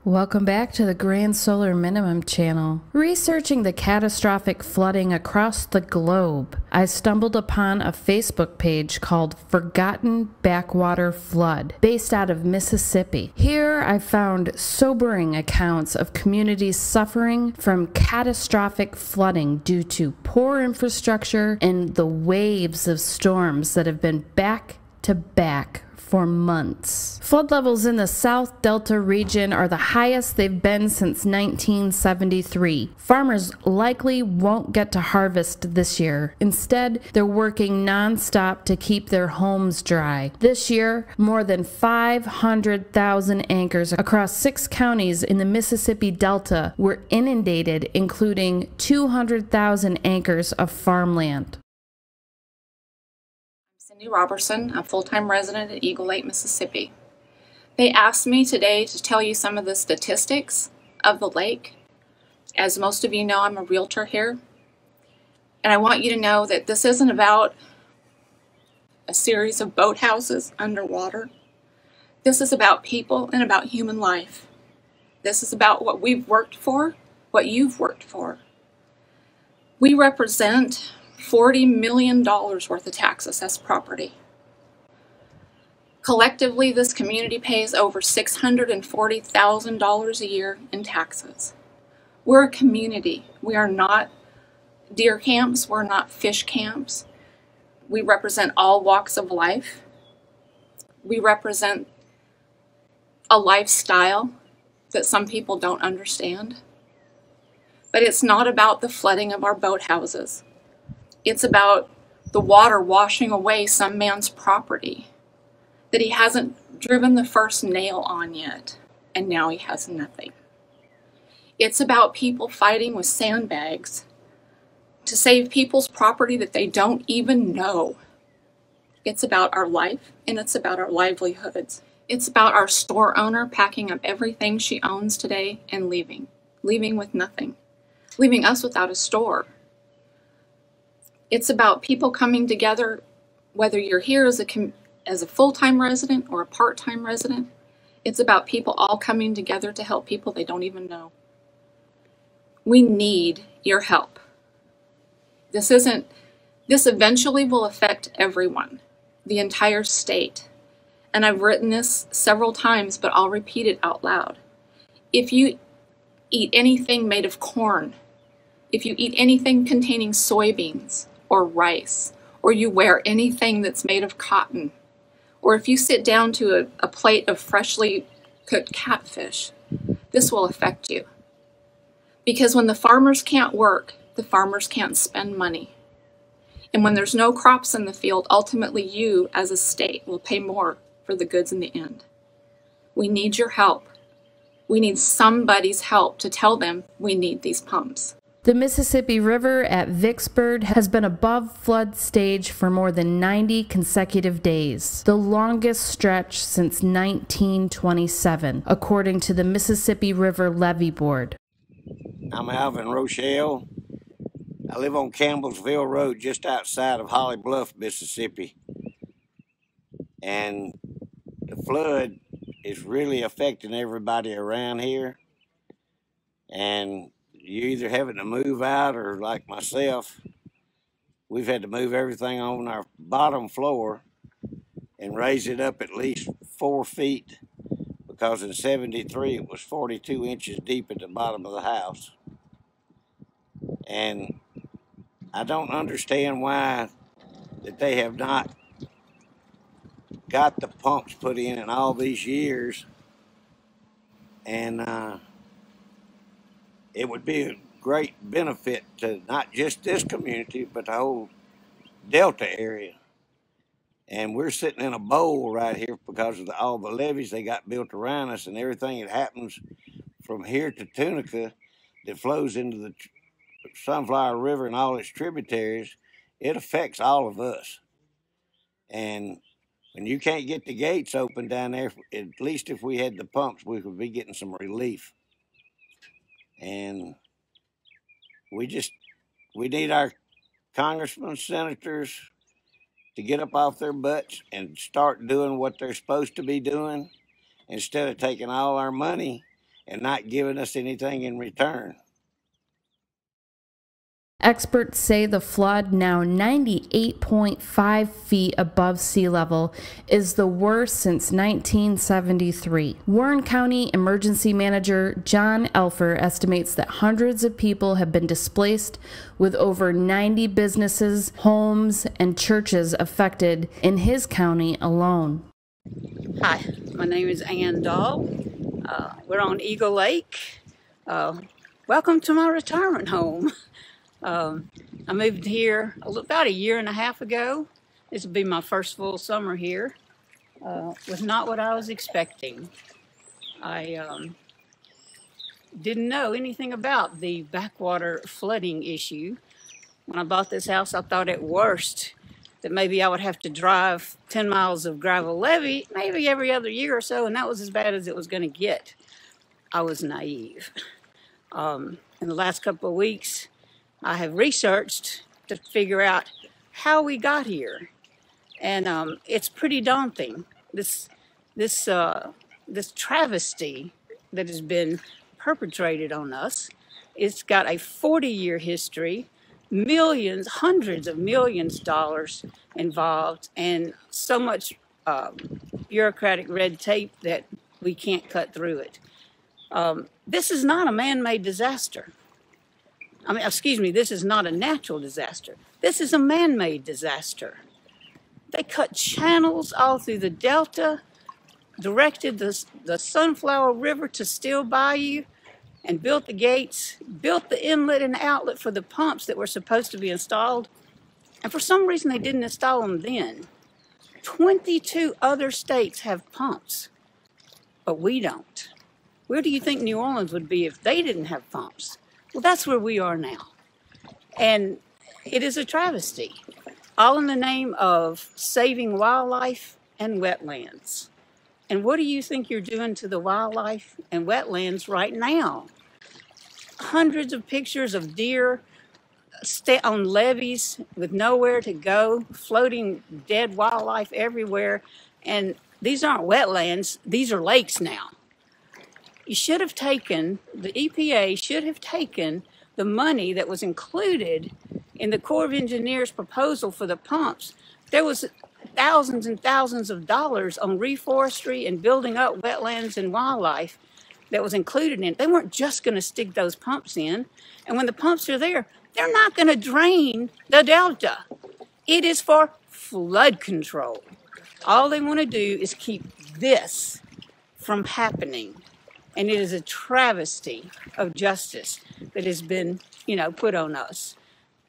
Welcome back to the Grand Solar Minimum channel. Researching the catastrophic flooding across the globe, I stumbled upon a Facebook page called Forgotten Backwater Flood, based out of Mississippi. Here I found sobering accounts of communities suffering from catastrophic flooding due to poor infrastructure and the waves of storms that have been back to back for months. Flood levels in the South Delta region are the highest they've been since 1973. Farmers likely won't get to harvest this year. Instead, they're working non-stop to keep their homes dry. This year, more than 500,000 acres across 6 counties in the Mississippi Delta were inundated, including 200,000 acres of farmland. Robertson, a full-time resident at Eagle Lake, Mississippi. They asked me today to tell you some of the statistics of the lake. As most of you know, I'm a realtor here, and I want you to know that this isn't about a series of boathouses underwater. This is about people and about human life. This is about what we've worked for, what you've worked for. We represent $40 million worth of tax assessed property. Collectively, this community pays over $640,000 a year in taxes. We're a community. We are not deer camps. We're not fish camps. We represent all walks of life. We represent a lifestyle that some people don't understand. But it's not about the flooding of our boathouses. It's about the water washing away some man's property that he hasn't driven the first nail on yet, and now he has nothing. It's about people fighting with sandbags to save people's property that they don't even know. It's about our life, and it's about our livelihoods. It's about our store owner packing up everything she owns today and leaving with nothing, leaving us without a store. It's about people coming together, whether you're here as a full-time resident or a part-time resident. It's about people all coming together to help people they don't even know. We need your help. This eventually will affect everyone, the entire state. And I've written this several times, but I'll repeat it out loud. If you eat anything made of corn, if you eat anything containing soybeans, or rice, or you wear anything that's made of cotton, or if you sit down to a plate of freshly cooked catfish, this will affect you. Because when the farmers can't work, the farmers can't spend money. And when there's no crops in the field, ultimately you, as a state, will pay more for the goods in the end. We need your help. We need somebody's help to tell them we need these pumps. The Mississippi River at Vicksburg has been above flood stage for more than 90 consecutive days, the longest stretch since 1927, according to the Mississippi River Levee Board. I'm Alvin Rochelle. I live on Campbellsville Road just outside of Holly Bluff, Mississippi. And the flood is really affecting everybody around here. And you're either having to move out, or like myself, we've had to move everything on our bottom floor and raise it up at least 4 feet, because in '73 it was 42 inches deep at the bottom of the house. And I don't understand why that they have not got the pumps put in all these years. And it would be a great benefit to not just this community, but the whole Delta area. And we're sitting in a bowl right here because of all the levees they got built around us, and everything that happens from here to Tunica that flows into the Sunflower River and all its tributaries, it affects all of us. And when you can't get the gates open down there, at least if we had the pumps, we could be getting some relief. And we need our congressmen, senators to get up off their butts and start doing what they're supposed to be doing, instead of taking all our money and not giving us anything in return. Experts say the flood, now 98.5 feet above sea level, is the worst since 1973. Warren County Emergency Manager John Elfer estimates that hundreds of people have been displaced, with over 90 businesses, homes, and churches affected in his county alone. Hi, my name is Ann Dahl. We're on Eagle Lake. Welcome to my retirement home. I moved here about 1.5 years ago. This will be my first full summer here. Was not what I was expecting. I didn't know anything about the backwater flooding issue. When I bought this house, I thought at worst that maybe I would have to drive 10 miles of gravel levee, maybe every other year or so, and that was as bad as it was going to get. I was naive. In the last couple of weeks, I have researched to figure out how we got here, and it's pretty daunting. This travesty that has been perpetrated on us, it's got a 40-year history, millions, hundreds of millions of dollars involved, and so much bureaucratic red tape that we can't cut through it. This is not a man-made disaster. This is not a natural disaster. This is a man-made disaster. They cut channels all through the Delta, directed the Sunflower River to Still Bayou, and built the gates, built the inlet and outlet for the pumps that were supposed to be installed. And for some reason, they didn't install them then. 22 other states have pumps, but we don't. Where do you think New Orleans would be if they didn't have pumps? Well, that's where we are now. And it is a travesty, all in the name of saving wildlife and wetlands. And what do you think you're doing to the wildlife and wetlands right now? Hundreds of pictures of deer on levees with nowhere to go, floating dead wildlife everywhere. And these aren't wetlands, these are lakes now. You should have taken, the EPA should have taken the money that was included in the Corps of Engineers proposal for the pumps. There was thousands and thousands of dollars on reforestry and building up wetlands and wildlife that was included in it. They weren't just going to stick those pumps in. And when the pumps are there, they're not going to drain the Delta. It is for flood control. All they want to do is keep this from happening. And it is a travesty of justice that has been, put on us.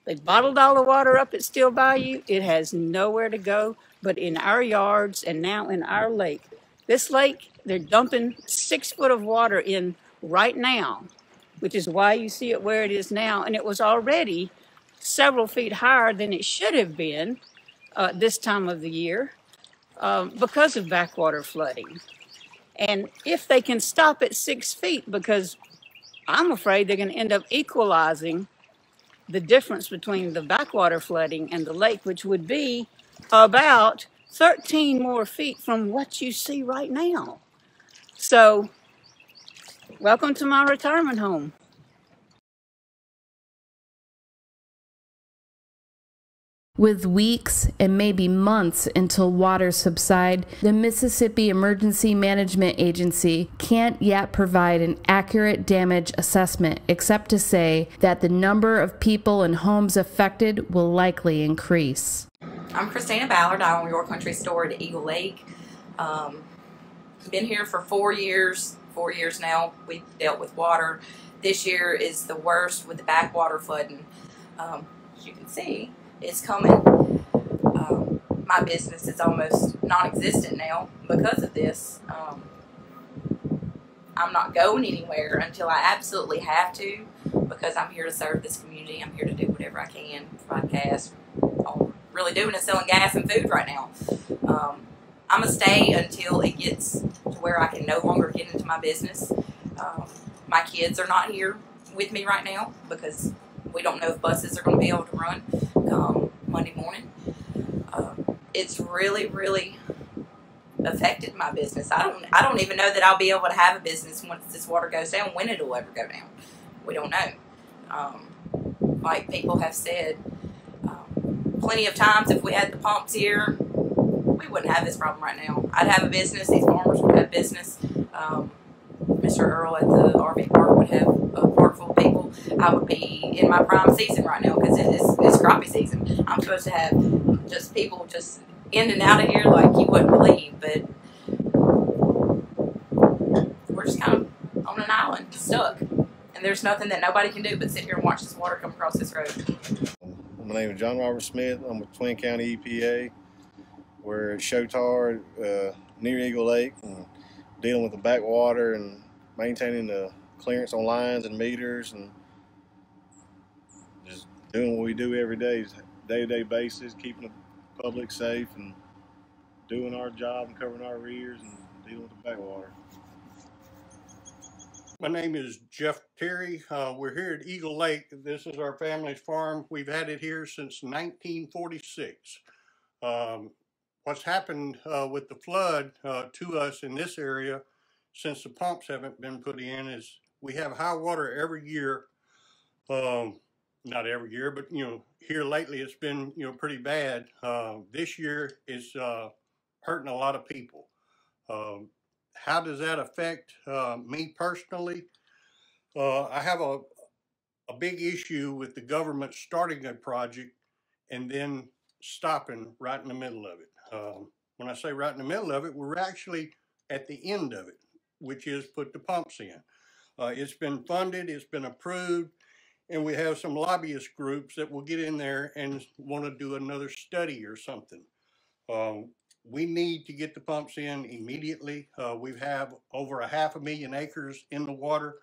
They bottled all the water up at Still Bayou. It has nowhere to go but in our yards and now in our lake. This lake, they're dumping 6 foot of water in right now, which is why you see it where it is now. And it was already several feet higher than it should have been this time of the year because of backwater flooding. And if they can stop at 6 feet, because I'm afraid they're going to end up equalizing the difference between the backwater flooding and the lake, which would be about 13 more feet from what you see right now. So, welcome to my retirement home. With weeks and maybe months until waters subside, the Mississippi Emergency Management Agency can't yet provide an accurate damage assessment, except to say that the number of people and homes affected will likely increase. I'm Christina Ballard. I own Your Country Store at Eagle Lake. Been here for 4 years. 4 years now. We've dealt with water. This year is the worst with the backwater flooding. As you can see, it's coming. My business is almost non-existent now because of this. I'm not going anywhere until I absolutely have to, because I'm here to serve this community. I'm here to do whatever I can, provide gas. All I'm really doing is selling gas and food right now. I'm going to stay until it gets to where I can no longer get into my business. My kids are not here with me right now because we don't know if buses are going to be able to run come Monday morning. It's really, really affected my business. I don't even know that I'll be able to have a business once this water goes down, when it'll ever go down. We don't know. Like people have said plenty of times, if we had the pumps here, we wouldn't have this problem right now. I'd have a business, these farmers would have business. Mr. Earl at the RV park would have a park full of people. I would be in my prime season right now because it's crappie season. I'm supposed to have just people just in and out of here like you wouldn't believe, but we're just kind of on an island, stuck. And there's nothing that nobody can do but sit here and watch this water come across this road. My name is John Robert Smith. I'm with Twin County EPA. We're at Shotar near Eagle Lake, and dealing with the backwater and maintaining the clearance on lines and meters, and just doing what we do every day, day-to-day basis, keeping the public safe and doing our job and covering our rears and dealing with the backwater. My name is Jeff Terry. We're here at Eagle Lake. This is our family's farm. We've had it here since 1946. What's happened with the flood to us in this area since the pumps haven't been put in is we have high water every year. Not every year, but here lately it's been pretty bad. This year is hurting a lot of people. How does that affect me personally? I have a big issue with the government starting a project and then stopping right in the middle of it. When I say right in the middle of it, we're actually at the end of it, which is put the pumps in. It's been funded, it's been approved, and we have some lobbyist groups that will get in there and want to do another study or something. We need to get the pumps in immediately. We have over 500,000 acres in the water.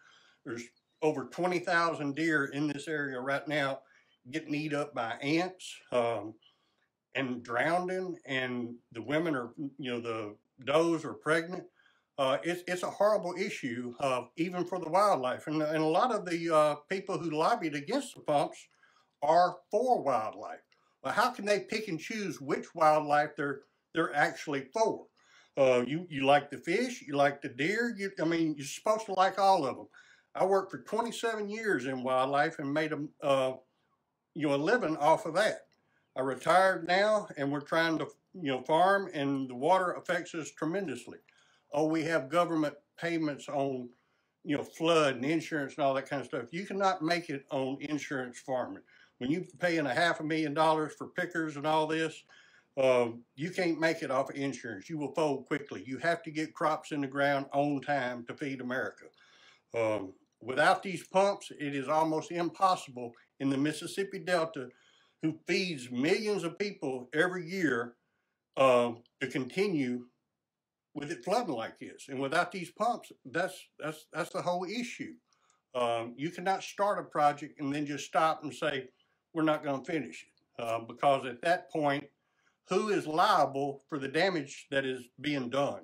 There's over 20,000 deer in this area right now getting eaten up by ants and drowning, and the women are, the does are pregnant. It's a horrible issue, even for the wildlife. And a lot of the people who lobbied against the pumps are for wildlife. Well, how can they pick and choose which wildlife they're actually for? You like the fish, you like the deer, you're supposed to like all of them. I worked for 27 years in wildlife and made a living off of that. I retired now, and we're trying to farm, and the water affects us tremendously. Oh, we have government payments on flood and insurance and all that kind of stuff. You cannot make it on insurance farming. When you're paying $500,000 for pickers and all this, you can't make it off of insurance. You will fold quickly. You have to get crops in the ground on time to feed America. Without these pumps, it is almost impossible in the Mississippi Delta, who feeds millions of people every year, to continue with it flooding like this. And without these pumps, that's the whole issue. You cannot start a project and then just stop and say, we're not going to finish it. Because at that point, who is liable for the damage that is being done?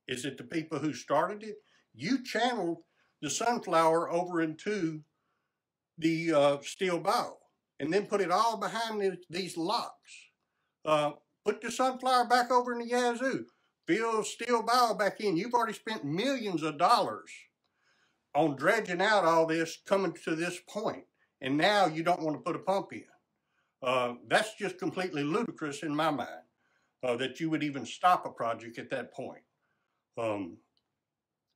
Is it the people who started it? You channeled the sunflower over into the steel bow and then put it all behind these locks. Put the sunflower back over in the yazoo. Fill steel bow back in. You've already spent millions of dollars on dredging out all this coming to this point. And now you don't want to put a pump in. That's just completely ludicrous in my mind, that you would even stop a project at that point.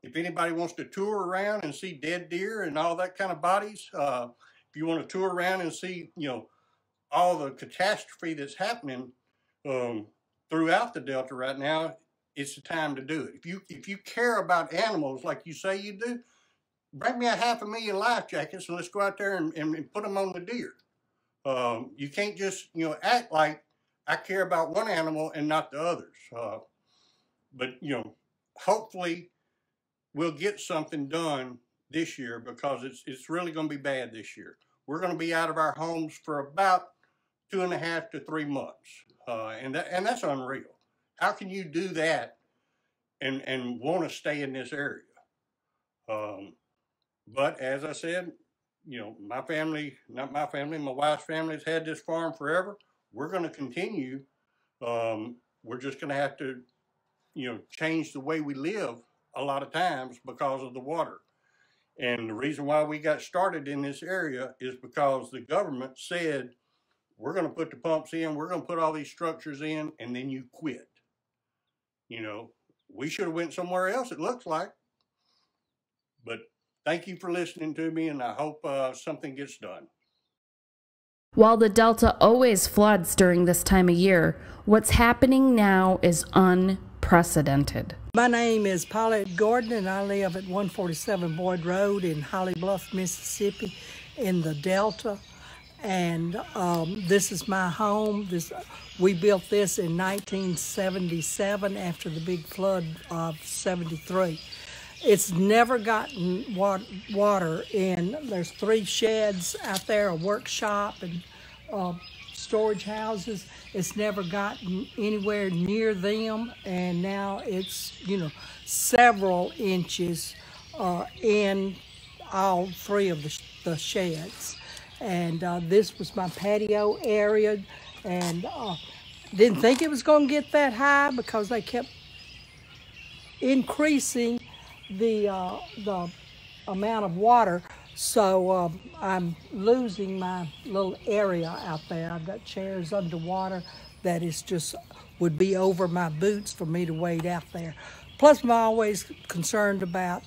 If anybody wants to tour around and see dead deer and all that kind of bodies, if you want to tour around and see, all the catastrophe that's happening throughout the Delta right now, it's the time to do it. If you care about animals like you say you do, bring me 500,000 life jackets and let's go out there and put them on the deer. You can't just, act like I care about one animal and not the others. But, hopefully we'll get something done this year, because it's really going to be bad this year. We're going to be out of our homes for about 2.5 to 3 months. And that's unreal. How can you do that and want to stay in this area? But as I said, my family, not my family, my wife's family has had this farm forever. We're going to continue. We're just going to have to, change the way we live a lot of times because of the water. And the reason why we got started in this area is because the government said, we're going to put the pumps in, we're going to put all these structures in, and then you quit. We should have went somewhere else, it looks like. But thank you for listening to me, and I hope something gets done. While the Delta always floods during this time of year, what's happening now is unprecedented. My name is Paulette Gordon, and I live at 147 Boyd Road in Holly Bluff, Mississippi, in the Delta. And this is my home. We built this in 1977 after the big flood of 73. It's never gotten water in. There's 3 sheds out there, a workshop and storage houses. It's never gotten anywhere near them, and now it's, several inches in all 3 of the sheds. And this was my patio area, and didn't think it was going to get that high because they kept increasing the amount of water. So I'm losing my little area out there. I've got chairs underwater that is just would be over my boots for me to wade out there. Plus, I'm always concerned about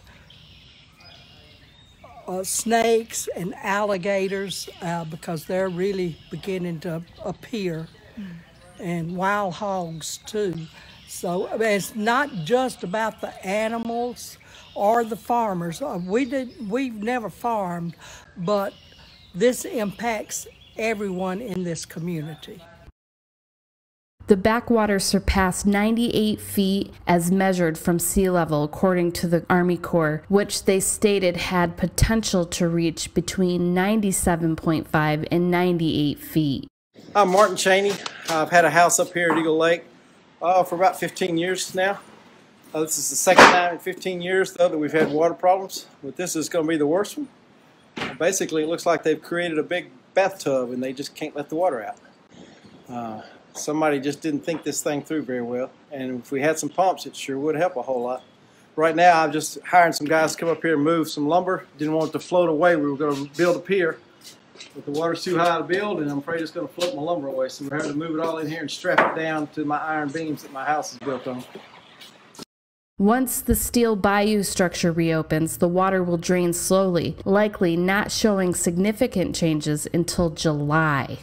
snakes and alligators because they're really beginning to appear, and wild hogs too. So it's not just about the animals or the farmers. We've never farmed, but this impacts everyone in this community. The backwater surpassed 98 feet as measured from sea level, according to the Army Corps, which they stated had potential to reach between 97.5 and 98 feet. I'm Martin Cheney. I've had a house up here at Eagle Lake for about 15 years now. This is the second time in 15 years, though, that we've had water problems, but this is going to be the worst one. Basically, it looks like they've created a big bathtub and they just can't let the water out. Somebody just didn't think this thing through very well, and if we had some pumps, it sure would help a whole lot. Right now, I'm just hiring some guys to come up here and move some lumber. Didn't want it to float away. We were going to build a pier, but the water's too high to build, and I'm afraid it's going to float my lumber away, so we're having to move it all in here and strap it down to my iron beams that my house is built on. Once the steel bayou structure reopens, the water will drain slowly, likely not showing significant changes until July.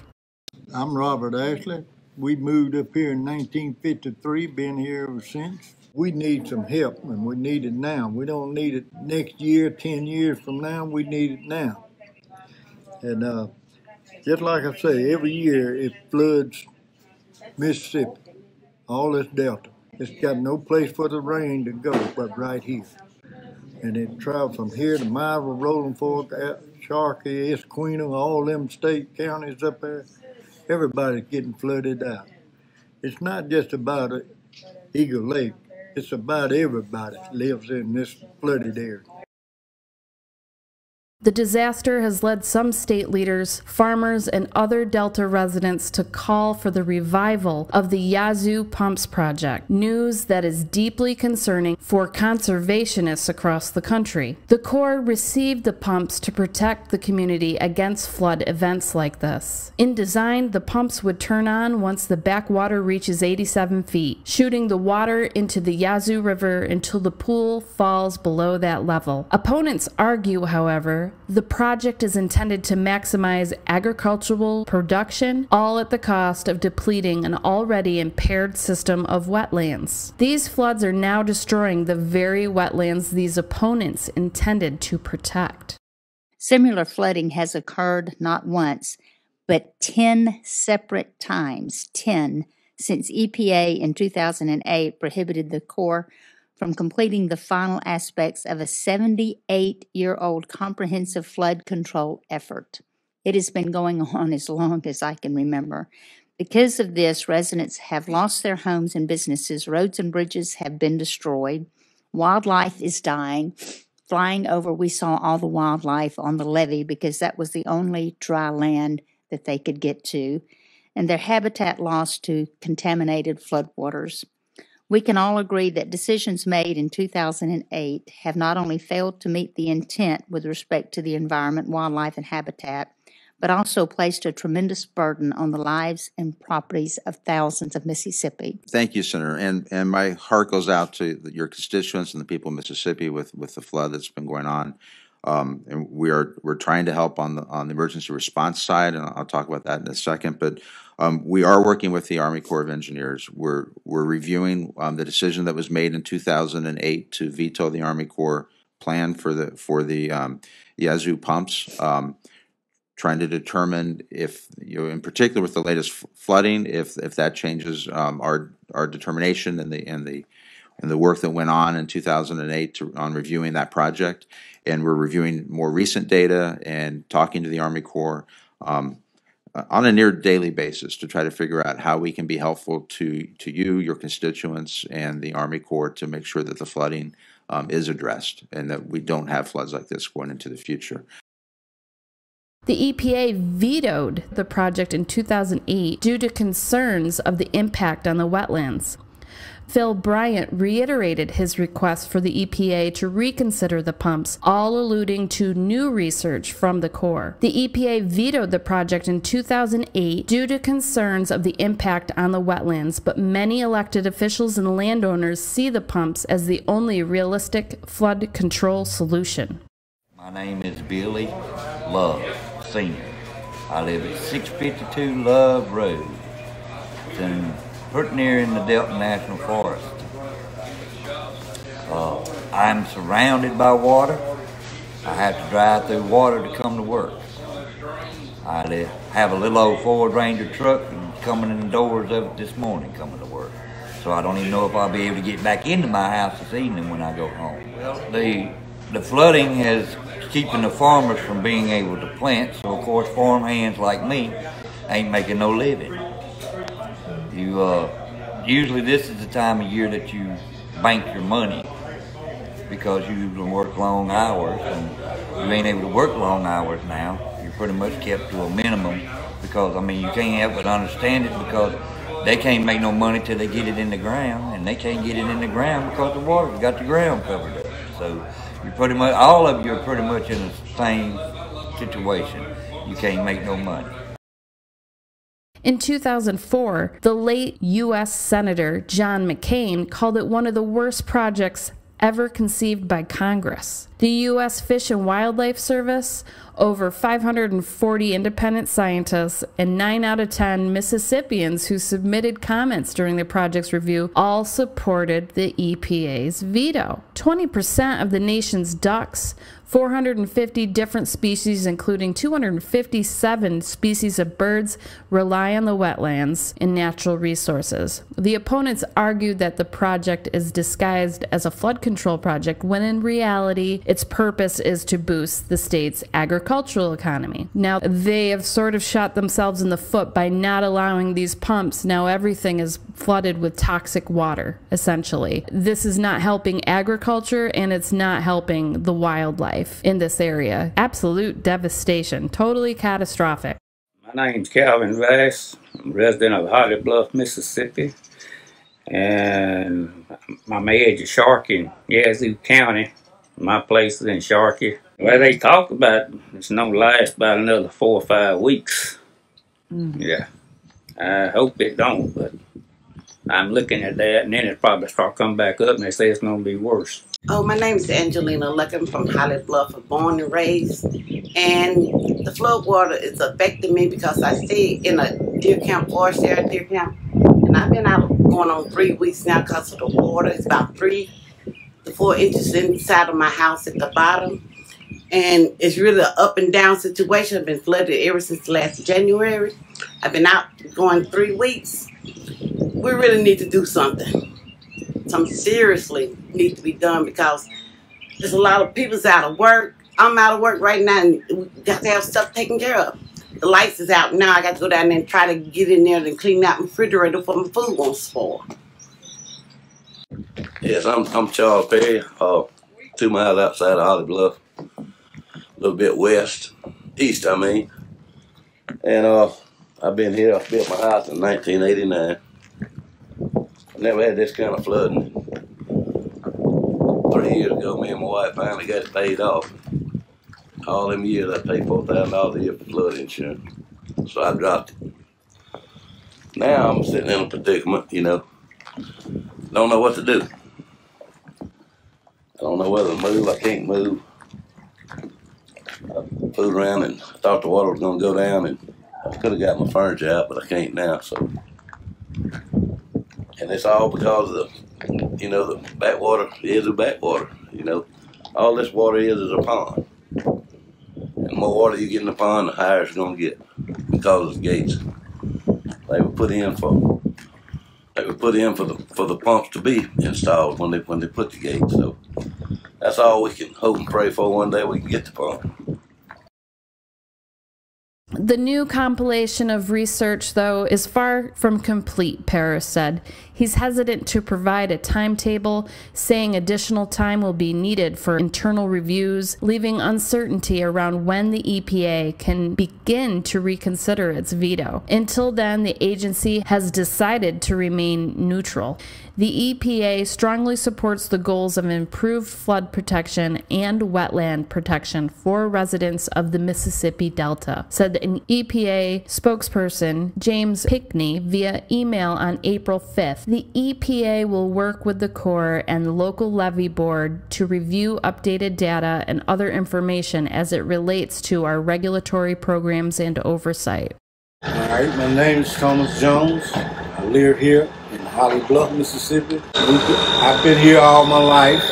I'm Robert Ashley. We moved up here in 1953, been here ever since. We need some help, and we need it now. We don't need it next year, 10 years from now. We need it now. And just like I say, every year it floods Mississippi, all this delta. It's got no place for the rain to go but right here. And it travels from here to Miva, Rolling Fork, Sharkey, Esquina, all them state counties up there. Everybody's getting flooded out. It's not just about Eagle Lake. It's about everybody that lives in this flooded area. The disaster has led some state leaders, farmers, and other Delta residents to call for the revival of the Yazoo Pumps Project, news that is deeply concerning for conservationists across the country. The Corps received the pumps to protect the community against flood events like this. In design, the pumps would turn on once the backwater reaches 87 feet, shooting the water into the Yazoo River until the pool falls below that level. Opponents argue, however, the project is intended to maximize agricultural production, all at the cost of depleting an already impaired system of wetlands. These floods are now destroying the very wetlands these opponents intended to protect. Similar flooding has occurred not once, but 10 separate times, 10, since EPA in 2008 prohibited the Corps from completing the final aspects of a 78-year-old comprehensive flood control effort. It has been going on as long as I can remember. Because of this, residents have lost their homes and businesses, roads and bridges have been destroyed, wildlife is dying. Flying over, we saw all the wildlife on the levee because that was the only dry land that they could get to, and their habitat lost to contaminated floodwaters. We can all agree that decisions made in 2008 have not only failed to meet the intent with respect to the environment, wildlife, and habitat, but also placed a tremendous burden on the lives and properties of thousands of Mississippi. Thank you, Senator. And my heart goes out to your constituents and the people of Mississippi with the flood that's been going on. And we're trying to help on the emergency response side, and I'll talk about that in a second. But we are working with the Army Corps of Engineers. We're reviewing the decision that was made in 2008 to veto the Army Corps plan for the Yazoo pumps. Trying to determine if, in particular with the latest flooding, if that changes our determination and the work that went on in 2008 on reviewing that project. And we're reviewing more recent data and talking to the Army Corps on a near daily basis to try to figure out how we can be helpful to you, your constituents, and the Army Corps to make sure that the flooding is addressed and that we don't have floods like this going into the future. The EPA vetoed the project in 2008 due to concerns of the impact on the wetlands. Phil Bryant reiterated his request for the EPA to reconsider the pumps, all alluding to new research from the Corps. The EPA vetoed the project in 2008 due to concerns of the impact on the wetlands, but many elected officials and landowners see the pumps as the only realistic flood control solution. My name is Billy Love, Sr. I live at 652 Love Road. It's pretty near in the Delta National Forest. I'm surrounded by water. I have to drive through water to come to work. I have a little old Ford Ranger truck and coming in the doors of it this morning coming to work. So I don't even know if I'll be able to get back into my house this evening when I go home. Well, the flooding is keeping the farmers from being able to plant, so of course farm hands like me ain't making no living. Usually this is the time of year that you bank your money because you can work long hours, and you ain't able to work long hours now. You're pretty much kept to a minimum because, I mean, you can't help but understand it because they can't make no money till they get it in the ground, and they can't get it in the ground because the water's got the ground covered up. So you're pretty much, all of you are pretty much in the same situation. You can't make no money. In 2004, the late U.S. Senator John McCain called it one of the worst projects ever conceived by Congress. The U.S. Fish and Wildlife Service, over 540 independent scientists, and 9 out of 10 Mississippians who submitted comments during the project's review all supported the EPA's veto. 20% of the nation's ducks, 450 different species, including 257 species of birds, rely on the wetlands and natural resources. The opponents argued that the project is disguised as a flood control project, when in reality, its purpose is to boost the state's agricultural economy. Now, they have sort of shot themselves in the foot by not allowing these pumps. Now everything is flooded with toxic water, essentially. This is not helping agriculture, and it's not helping the wildlife in this area. Absolute devastation, totally catastrophic. My name's Calvin Vass. I'm a resident of Holly Bluff, Mississippi, and I'm edge of Sharkey in Yazoo County. My place is in Sharkey. Well, they talk about it's not last about another 4 or 5 weeks. Yeah, I hope it don't, but I'm looking at that, and then it'll probably start coming back up, and they say it's going to be worse. Oh, my name is Angelina Luck. I'm from Holly Bluff, born and raised. And the flood water is affecting me because I stay in a deer camp, forest area deer camp. And I've been out going on 3 weeks now because of the water. It's about 3 to 4 inches inside of my house at the bottom. And it's really an up and down situation. I've been flooded ever since last January. I've been out going 3 weeks. We really need to do something. Something seriously needs to be done because there's a lot of people's out of work. I'm out of work right now, and we got to have stuff taken care of. The lights is out now. I got to go down there and try to get in there and clean out my refrigerator before my food won't spoil. Yes, I'm Charles Perry, 2 miles outside of Holly Bluff, a little bit east I mean. And I've been here, I built my house in 1989. Never had this kind of flooding. 3 years ago, me and my wife finally got it paid off. All them years I paid $4,000 a year for flood insurance. So I dropped it. Now I'm sitting in a predicament, you know. Don't know what to do. I don't know whether to move. I can't move. I fooled around and thought the water was going to go down, and I could have got my furniture out, but I can't now. So, and it's all because of the, you know, the backwater is a backwater. You know, all this water is a pond. And the more water you get in the pond, the higher it's going to get because of the gates. They were put in for the pumps to be installed when they put the gates. So that's all we can hope and pray for. One day we can get the pump. The new compilation of research, though, is far from complete, Paris said. He's hesitant to provide a timetable, saying additional time will be needed for internal reviews, leaving uncertainty around when the EPA can begin to reconsider its veto. Until then, the agency has decided to remain neutral. The EPA strongly supports the goals of improved flood protection and wetland protection for residents of the Mississippi Delta, said an EPA spokesperson, James Pickney, via email on April 5th. The EPA will work with the Corps and local levee board to review updated data and other information as it relates to our regulatory programs and oversight. All right, my name is Thomas Jones. I live here in Holly Bluff, Mississippi. I've been here all my life,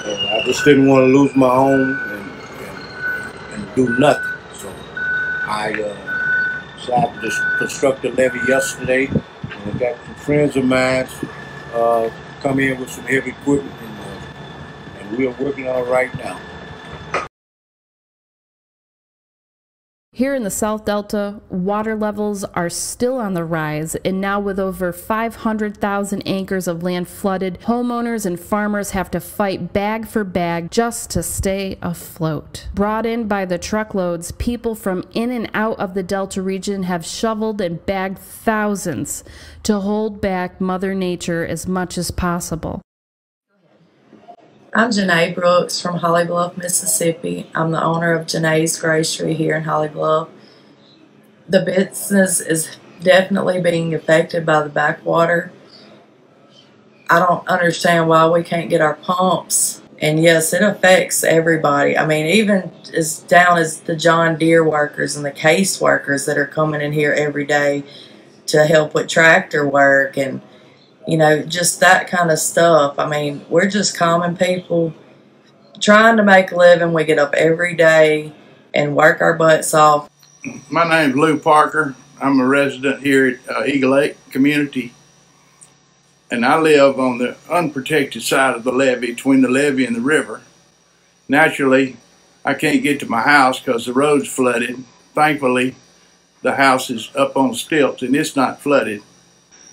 and I just didn't want to lose my home and do nothing. So I decided to just construct a levee yesterday, and I got some friends of mine come in with some heavy equipment, and we are working on it right now. Here in the South Delta, water levels are still on the rise, and now with over 500,000 acres of land flooded, homeowners and farmers have to fight bag for bag just to stay afloat. Brought in by the truckloads, people from in and out of the Delta region have shoveled and bagged thousands to hold back Mother Nature as much as possible. I'm Janae Brooks from Holly Bluff, Mississippi. I'm the owner of Janae's Grocery here in Holly Bluff. The business is definitely being affected by the backwater. I don't understand why we can't get our pumps. And yes, it affects everybody. I mean, even as down as the John Deere workers and the case workers that are coming in here every day to help with tractor work and you know, just that kind of stuff. I mean, we're just common people trying to make a living. We get up every day and work our butts off. My name's Lou Parker. I'm a resident here at Eagle Lake Community. And I live on the unprotected side of the levee, between the levee and the river. Naturally, I can't get to my house because the road's flooded. Thankfully, the house is up on stilts and it's not flooded.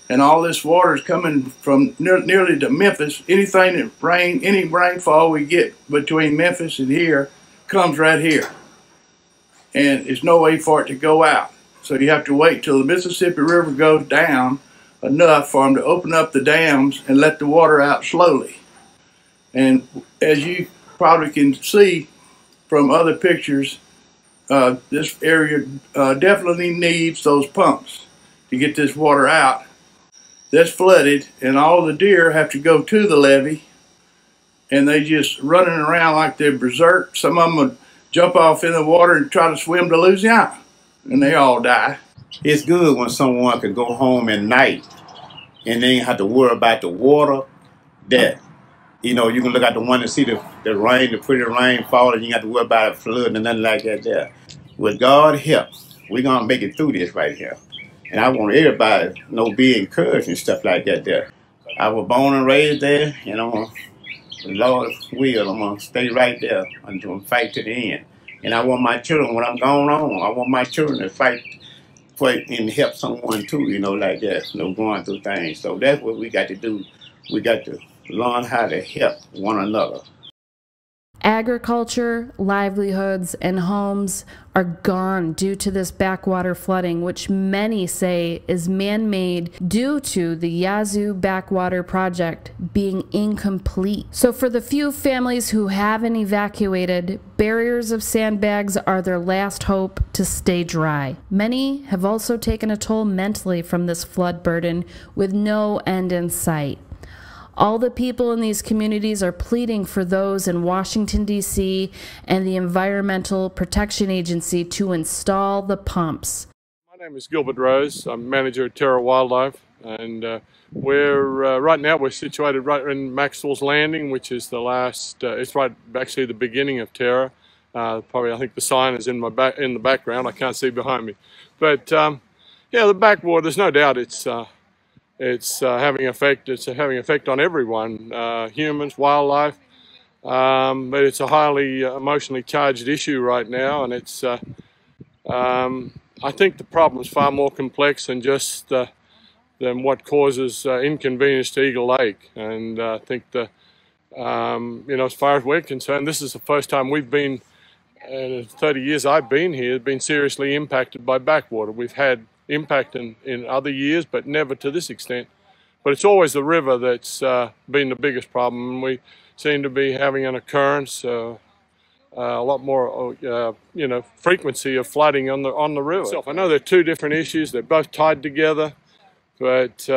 And all this water is coming from nearly to Memphis. Anything that rain, any rainfall we get between Memphis and here comes right here. And there's no way for it to go out. So you have to wait till the Mississippi River goes down enough for them to open up the dams and let the water out slowly. And as you probably can see from other pictures, this area definitely needs those pumps to get this water out. That's flooded, and all the deer have to go to the levee, and they just running around like they're berserk. Some of them would jump off in the water and try to swim to Louisiana, and they all die. It's good when someone can go home at night and they ain't have to worry about the water that, you know, you can look out the window and see the rain, the pretty rain falling, and you got to worry about it flooding and nothing like that there. With God's help, we're going to make it through this right here. And I want everybody to know, be encouraged and stuff like that there. I was born and raised there, and I'm going to, the Lord's will, I'm going to stay right there until I fight to the end. And I want my children, when I'm gone on, I want my children to fight for it and help someone too, you know, like that, you know, going through things. So that's what we got to do. We got to learn how to help one another. Agriculture, livelihoods, and homes are gone due to this backwater flooding, which many say is man-made due to the Yazoo Backwater project being incomplete. So for the few families who haven't evacuated, barriers of sandbags are their last hope to stay dry. Many have also taken a toll mentally from this flood burden with no end in sight. All the people in these communities are pleading for those in Washington, D.C. and the Environmental Protection Agency to install the pumps. My name is Gilbert Rose. I'm manager at Terra Wildlife, and right now we're situated right in Maxwell's Landing, which is the last, it's right actually the beginning of Terra. Probably I think the sign is in the background. I can't see behind me. But yeah, the backwater, there's no doubt it's having effect. It's having effect on everyone, humans, wildlife. But it's a highly emotionally charged issue right now, and it's. I think the problem is far more complex than just than what causes inconvenience to Eagle Lake. And I think you know, as far as we're concerned, this is the first time we've been, in the 30 years I've been here, been seriously impacted by backwater. We've had impact in other years, but never to this extent. But it's always the river that's been the biggest problem, and we seem to be having an occurrence, a lot more, you know, frequency of flooding on the river. So I know they're two different issues; they're both tied together, but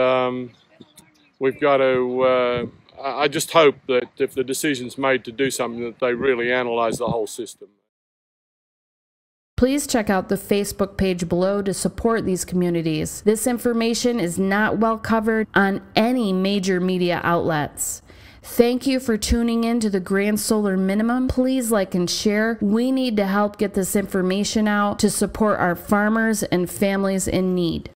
we've got to. I just hope that if the decision's made to do something, that they really analyze the whole system. Please check out the Facebook page below to support these communities. This information is not well covered on any major media outlets. Thank you for tuning in to the Grand Solar Minimum. Please like and share. We need to help get this information out to support our farmers and families in need.